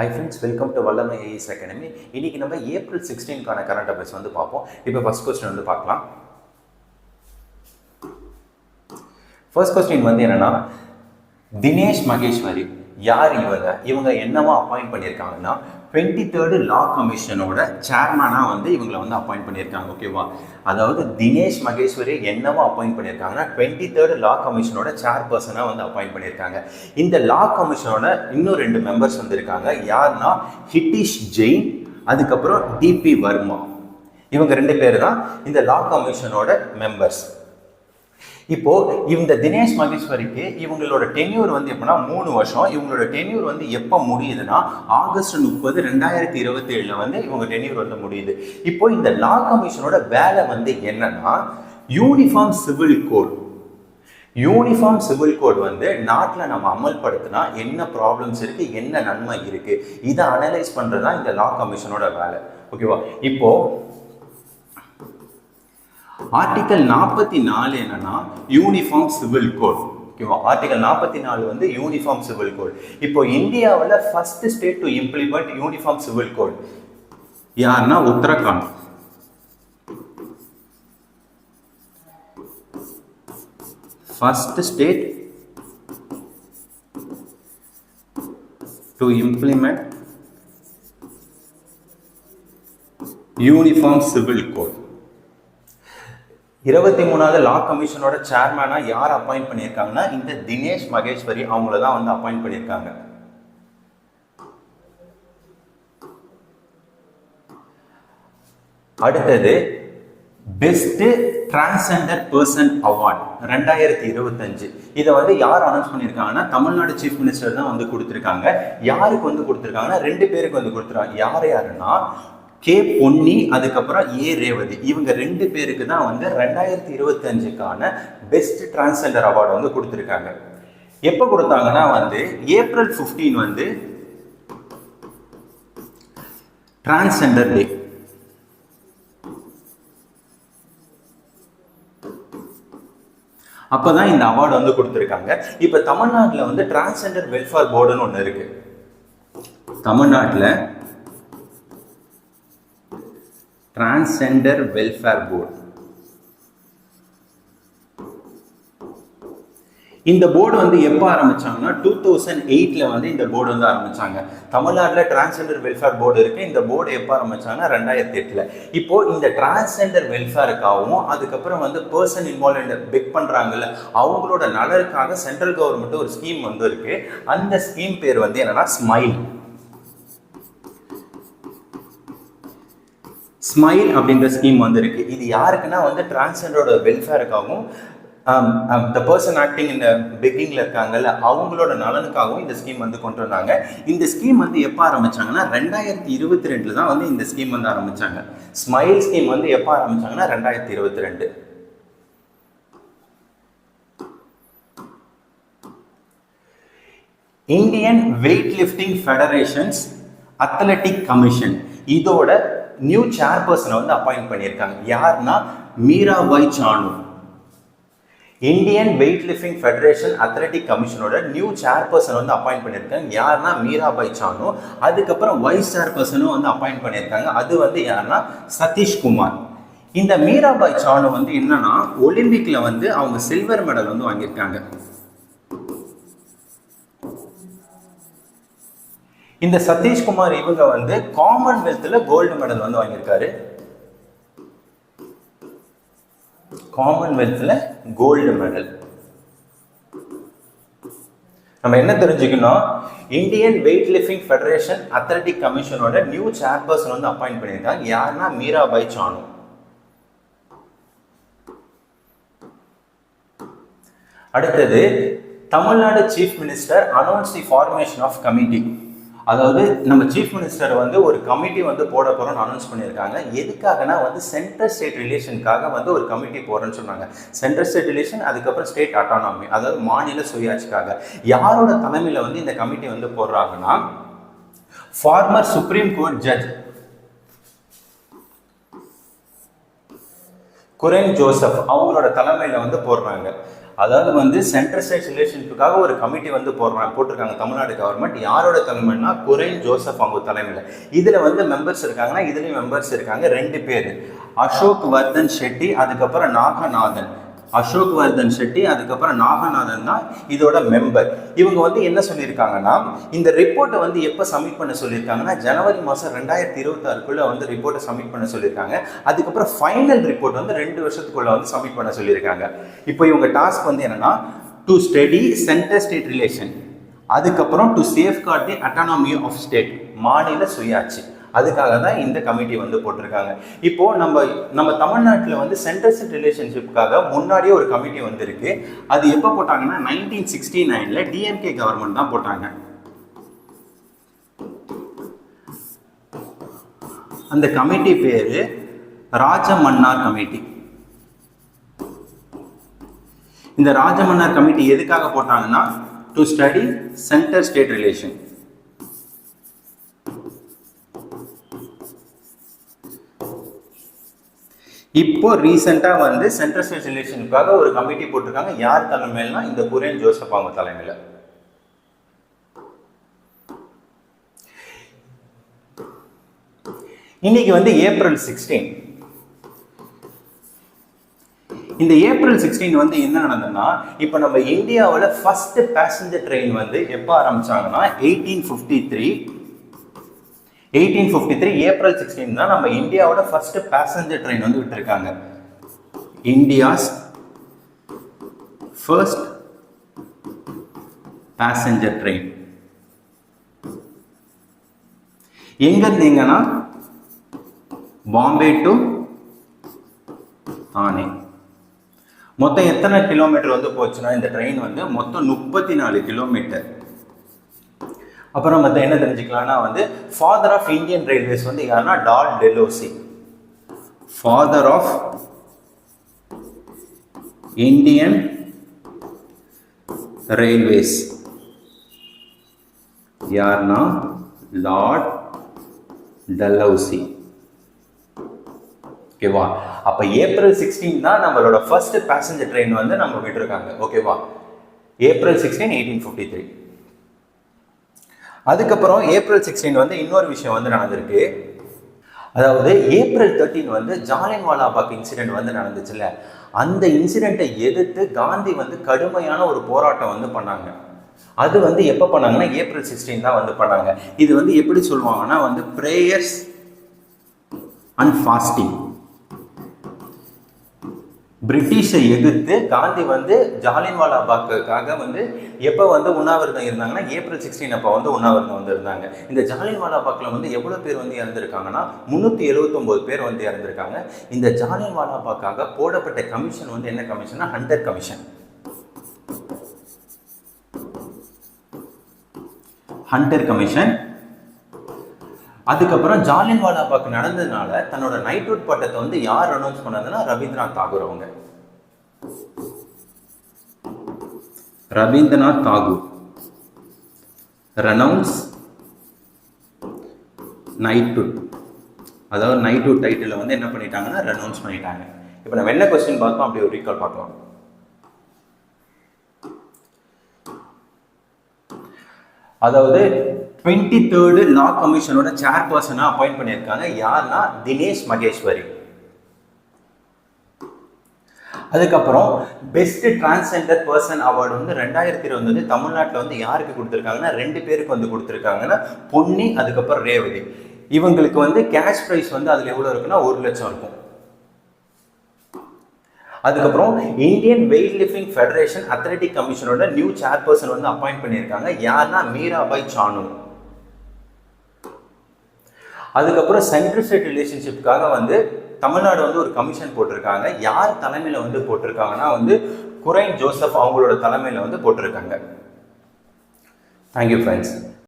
Hi friends, welcome to வல்லமை as academy. இன்னைக்கு நம்ம ஏப்ரல் 16க்கான கரண்ட் அஃபேர்ஸ் வந்து பார்ப்போம். இப்போ ஃபர்ஸ்ட் கொஸ்டின் வந்து பார்க்கலாம். ஃபர்ஸ்ட் கொஸ்டின் வந்து என்னன்னா, தினேஷ் மகேஸ்வரி யார்? இவங்க என்னவா அப்பாயிண்ட் பண்ணியிருக்காங்கன்னா 23rd லா கமிஷனோட சேர்மனாக வந்து இவங்களை வந்து அப்பாயிண்ட் பண்ணியிருக்காங்க. ஓகேவா? அதாவது தினேஷ் மகேஸ்வரி என்னவா அப்பாயிண்ட் பண்ணியிருக்காங்கன்னா 23rd லா கமிஷனோட சேர்பர்சனாக வந்து அப்பாயிண்ட் பண்ணியிருக்காங்க. இந்த லா கமிஷனோட இன்னும் 2 மெம்பர்ஸ் வந்து இருக்காங்க. யாருன்னா ஹிட்டிஷ் ஜெயின், அதுக்கப்புறம் டிபி வர்மா. இவங்க 2 பேர் தான் இந்த லா கமிஷனோட மெம்பர்ஸ். இப்போ இந்த தினேஷ் மகேஸ்வரிக்கு இவங்களோட டென்யூர் வந்து எப்படின்னா 3 வருஷம். இவங்களோட டென்யூர் வந்து எப்போ முடியுதுன்னா ஆகஸ்ட் 30, 2027 வந்து இவங்க டென்யூர் வந்து முடியுது. இப்போ இந்த லா கமிஷனோட வேலை வந்து என்னன்னா, uniform civil code. Uniform civil code வந்து நாட்டில் நம்ம அமல்படுத்தினா என்ன ப்ராப்ளம்ஸ் இருக்கு, என்ன நன்மை இருக்கு, இதை அனலைஸ் பண்றதுதான் இந்த லா கமிஷனோட வேலை. ஓகேவா? இப்போ ஆர்டிகல் 44 என்னன்னா யூனிஃபார்ம் சிவில் கோட். ஓகேவா? ஆர்டிகல் 44 வந்து யூனிஃபார்ம் சிவில் கோட். இப்போ இந்தியாவில் first state to implement uniform civil code யாருன்னா Uttarakhand. First state to implement uniform civil code. 23வது லா கமிஷனோட சேர்மனா யார் அப்பாயிண்ட் பண்ணியிருக்காங்கன்னா இந்த தினேஷ் மகேஸ்வரி அவங்கள தான் வந்து அப்பாயிண்ட் பண்ணியிருக்காங்க. அடுத்தது பெஸ்ட் டிரான்ஸ்ஜெண்டர் பர்சன் அவார்ட் 2025. இதை வந்து யார் அனௌன்ஸ் பண்ணியிருக்காங்கன்னா தமிழ்நாடு சீஃப் மினிஸ்டர் தான் வந்து கொடுத்துருக்காங்க. யாருக்கு வந்து கொடுத்துருக்காங்கன்னா 2 பேருக்கு வந்து கொடுத்துருக்காங்க. யாருன்னா கே பொன்னி, அதுக்கப்புறம் ஏ ரேவதி. இவங்க 2 பேருக்கு தான் வந்து 2025க்கான பெஸ்ட் டிரான்ஸ்ஜெண்டர் அவார்டு வந்து கொடுத்துருக்காங்க. எப்போ கொடுத்தாங்கன்னா வந்து ஏப்ரல் 15 வந்து டிரான்ஸ்ஜெண்டர் டே. அப்பதான் இந்த அவார்டு வந்து கொடுத்துருக்காங்க. இப்ப தமிழ்நாட்டில் வந்து டிரான்ஸ்ஜெண்டர் வெல்ஃபேர் போர்டுன்னு ஒன்று இருக்கு. தமிழ்நாட்டில் டிரான்ஸ்ஜெண்டர் வெல்ஃபேர் போர்டு. இந்த போர்டு வந்து எப்போ ஆரம்பிச்சாங்கன்னா 2008 வந்து இந்த போர்டு வந்து ஆரம்பிச்சாங்க. தமிழ்நாட்டில் டிரான்ஸ்ஜெண்டர் வெல்ஃபேர் போர்டு இருக்கு. இந்த போர்டு எப்போ ஆரம்பிச்சாங்கன்னா 2008. இப்போ இந்த டிரான்ஸ்ஜெண்டர் வெல்ஃபேருக்காகவும் அதுக்கப்புறம் வந்து பர்சன் இன்வால்வ் பெக் பண்றாங்கல்ல அவங்களோட நலனுக்காக சென்ட்ரல் கவர்மெண்ட் ஒரு ஸ்கீம் வந்து இருக்கு. அந்த ஸ்கீம் பேர் வந்து என்னன்னா ஸ்மைல். ஸ்மைல் அப்படின்ற ஸ்கீம் வந்து இருக்கு. இது யாருக்குன்னா வந்து டிரான்ஸ்ஜெண்டரோட வெல்ஃபேருக்காகவும் the person acting in the begging இருக்காங்கல்ல அவங்களோட நலனுக்காகவும் இந்த ஸ்கீம் வந்து கொண்டு வந்தாங்க. இந்த ஸ்கீம் வந்து எப்போ ஆரம்பிச்சாங்கன்னா 2022 தான் வந்து இந்த ஸ்கீம் வந்து ஆரம்பிச்சாங்க. ஸ்மைல் ஸ்கீம் வந்து எப்போ ஆரம்பிச்சாங்கன்னா 2022. Indian weight lifting federations athletic commission இதோட நியூ சேர்பர்சனை வந்து அப்பாயிண்ட் பண்ணியிருக்காங்க. யாருன்னா Mirabai Chanu. Indian weight lifting federation athletic கமிஷனோட நியூ சேர்பர்சன் வந்து அப்பாயிண்ட் பண்ணியிருக்காங்க. யாருன்னா மீராபாய் சானு. அதுக்கப்புறம் வைஸ் சேர்பர்சனும் வந்து அப்பாயிண்ட் பண்ணியிருக்காங்க. அது வந்து யாருன்னா சதீஷ்குமார். இந்த மீராபாய் சானு வந்து என்னன்னா ஒலிம்பிக்ல வந்து அவங்க சில்வர் மெடல் வந்து வாங்கியிருக்காங்க. இந்த சதீஷ்குமார் இவங்க வந்து காமன்வெல்த்ல கோல்டு மெடல் வந்து வாங்கியிருக்காரு. காமன்வெல்த்ல கோல்டு மெடல். நம்ம என்ன தெரிஞ்சுக்கணும், Indian weight lifting federation athletic கமிஷனோட நியூ சேர்பர்சன் வந்து அப்பாயிண்ட் பண்ணியிருக்காங்க. யாருன்னா மீராபாய் சானு. அடுத்தது Tamil Nadu chief minister announce the formation of committee. அதாவது நம்ம சீஃப் மினிஸ்டர் வந்து ஒரு கமிட்டி வந்து போட போறோம்னு அனௌன்ஸ் பண்ணியிருக்காங்க. எதுக்காகனா வந்து சென்ட்ரல் ஸ்டேட் ரிலேஷனுக்காக வந்து ஒரு கமிட்டி போறேன்னு சொன்னாங்க. சென்ட்ரல் ஸ்டேட் ரிலேஷன், அதுக்கப்புறம் ஸ்டேட் அட்டானமி, அதாவது மாநில சுயாட்சிக்காக. யாரோட தலைமையில வந்து இந்த கமிட்டி வந்து போடுறாங்கன்னா former supreme court judge Kurian Joseph அவங்களோட தலைமையில வந்து போடுறாங்க. அதாவது வந்து சென்ட்ரல் ஸ்டேட் ரிலேஷன்ஷிப்புக்காக ஒரு கமிட்டி வந்து போட்டிருக்காங்க தமிழ்நாடு கவர்மெண்ட். யாரோட தலைமைன்னா குரைன் ஜோசப் அவங்க தலைமையில். இதில் வந்து மெம்பர்ஸ் இருக்காங்கன்னா இதுலேயும் மெம்பர்ஸ் இருக்காங்க 2 பேர், அசோக் வர்தன் ஷெட்டி அதுக்கப்புறம் நாகநாதன். அசோக் வர்தன் ஷெட்டி அதுக்கப்புறம் நாகநாதன் தான் இதோட மெம்பர். இவங்க வந்து என்ன சொல்லியிருக்காங்கன்னா இந்த ரிப்போர்ட்டை வந்து எப்போ சப்மிட் பண்ண சொல்லியிருக்காங்கன்னா ஜனவரி மாதம் 2026 வந்து ரிப்போர்ட்டை சப்மிட் பண்ண சொல்லியிருக்காங்க. அதுக்கப்புறம் ஃபைனல் ரிப்போர்ட் வந்து 2 வருஷத்துக்குள்ள வந்து சப்மிட் பண்ண சொல்லியிருக்காங்க. இப்போ இவங்க டாஸ்க் வந்து என்னன்னா to study centre state relation, அதுக்கப்புறம் to safeguard the autonomy of state, மாநில சுயாட்சி. அதுக்காக தான் இந்த கமிட்டி வந்து போட்டிருக்காங்க. இப்போ நம்ம தமிழ்நாட்டில் வந்து சென்ட்ரல் ஸ்டேட் ரிலேஷன்ஷிப்புக்காக முன்னாடியே ஒரு கமிட்டி வந்திருக்கு. அது எப்போ போட்டாங்கன்னா 1969 டிஎம்கே கவர்மெண்ட் தான் போட்டாங்க. அந்த கமிட்டி பேரு ராஜமன்னார் கமிட்டி. இந்த ராஜமன்னார் கமிட்டி எதுக்காக போட்டாங்கன்னா to study centre state relation. இப்போ ரீசெண்டாக வந்து சென்ட்ரல் ஸ்டேட் ரிலேஷனுக்காக ஒரு கமிட்டி போட்டிருக்காங்க. யார் தலைமையில்னா இந்த குரைன் ஜோசப் அவங்க தலைமையில். இன்னைக்கு வந்து ஏப்ரல் 16. இந்த ஏப்ரல் 16 வந்து என்ன நடந்ததுன்னா இப்போ நம்ம இந்தியாவில் ஃபர்ஸ்ட் பேசஞ்சர் ட்ரெயின் வந்து எப்போ ஆரம்பிச்சாங்கன்னா 1853 ஏப்ரல் 16 தான் நம்ம இந்தியாவோட ஃபர்ஸ்ட் பேசஞ்சர் ட்ரெயின் வந்து விட்டுருக்காங்க. இந்தியாஸ் ஃபர்ஸ்ட் பேசஞ்சர் ட்ரெயின் எங்க இருந்தீங்கன்னா பாம்பே டு தானே. மொத்தம் எத்தனை கிலோமீட்டர் வந்து போச்சுன்னா இந்த ட்ரெயின் வந்து மொத்தம் 34 கிலோமீட்டர். அப்புறம் மற்ற என்ன தெரிஞ்சுக்கலாம்னா வந்து ஃபாதர் ஆஃப் இந்தியன் ரயில்வேஸ் வந்து யாருன்னா டால் டெலோசி. ஃபாதர் ஆஃப் இந்தியன் ரயில்வேஸ் யாருன்னா லார்ட் டெலோசி. ஓகேவா? அப்ப ஏப்ரல் 16 தான் நம்மளோட ஃபர்ஸ்ட் பேசஞ்சர் ட்ரெயின் வந்து நம்ம விட்டுருக்காங்க. ஓகேவா? ஏப்ரல் 16, 1853. அதுக்கப்புறம் ஏப்ரல் 16 வந்து இன்னொரு விஷயம் வந்து நடந்திருக்கு. அதாவது ஏப்ரல் 13 வந்து ஜாலியன்வாலாபாக் இன்சிடென்ட் வந்து நடந்துச்சுல்ல, அந்த இன்சிடென்ட்டை எதிர்த்து காந்தி வந்து கடுமையான ஒரு போராட்டம் வந்து பண்ணாங்க. அது வந்து எப்போ பண்ணாங்கன்னா ஏப்ரல் 16 தான் வந்து பண்ணாங்க. இது வந்து எப்படி சொல்லுவாங்கன்னா வந்து பிரேயர்ஸ் அண்ட் ஃபாஸ்டிங். பிரிட்டிஷை எதிர்த்து காந்தி வந்து ஜாலியன்வாலாபாக்குக்காக வந்து எப்போ வந்து உண்ணாவிரதம் இருந்தாங்கன்னா ஏப்ரல் 16 அப்போ வந்து உண்ணாவிரதம் வந்து இருந்தாங்க. இந்த ஜாலியன்வாலாபாக்கில் வந்து எவ்வளோ பேர் வந்து இறந்துருக்காங்கன்னா 379 பேர் வந்து இறந்துருக்காங்க. இந்த ஜாலியன்வாலாபாக்காக போடப்பட்ட கமிஷன் வந்து என்ன கமிஷன்னா ஹண்டர் கமிஷன். Hunter commission. அதுக்கப்புறம் ஜாலியன்வாலாபாக் நடந்ததுனால தன்னோட நைட்வுட் பட்டத்தை வந்து யார் அனௌன்ஸ் பண்ணதுன்னா ரவீந்திரநாத் தாகூர் அவங்க. ரவீந்திரநாத் தாகூர் ரெனவுன்ஸ் நைட்வுட், அதாவது நைட்வுட் டைட்டில் வந்து என்ன பண்ணிட்டாங்கன்னா ரெனவுன்ஸ் பண்ணிட்டாங்க. இப்போ நம்ம என்ன கொஸ்டின் பார்த்தோம் அப்படி ஒரு ரீகால் பார்க்கலாம். அதாவது 23rd லா கமிஷனோட சேர்பர்சனா அப்பாயிண்ட் பண்ணியிருக்காங்க. யாருன்னா தினேஷ் மகேஸ்வரி. அதுக்கப்புறம் பெஸ்ட் டிரான்ஸ்ஜெண்டர் பர்சன் அவார்டு வந்து 2020 தமிழ்நாட்டில் வந்து யாருக்கு கொடுத்துருக்காங்கன்னா 2 பேருக்கு வந்து கொடுத்துருக்காங்கன்னா பொன்னி அதுக்கப்புறம் ரேவதி. இவங்களுக்கு வந்து கேஷ் ப்ரைஸ் வந்து அதில் எவ்வளோ இருக்குன்னா 1 லட்சம் இருக்கும். அதுக்கப்புறம் Indian weight lifting federation athletic கமிஷனோட நியூ சேர்பர்சன் வந்து அப்பாயிண்ட் பண்ணியிருக்காங்க. யாருன்னா மீராபாய் சானு. அதுக்கப்புறம் சென்ட்ரல் ஸ்டேட் ரிலேஷன்ஷிப்புக்காக வந்து தமிழ்நாடு வந்து ஒரு கமிஷன் போட்டிருக்காங்க. யார் தலைமையில் வந்து போட்டிருக்காங்கன்னா வந்து குரைன் ஜோசப் அவங்களோட தலைமையில் வந்து போட்டிருக்காங்க. Thank you friends.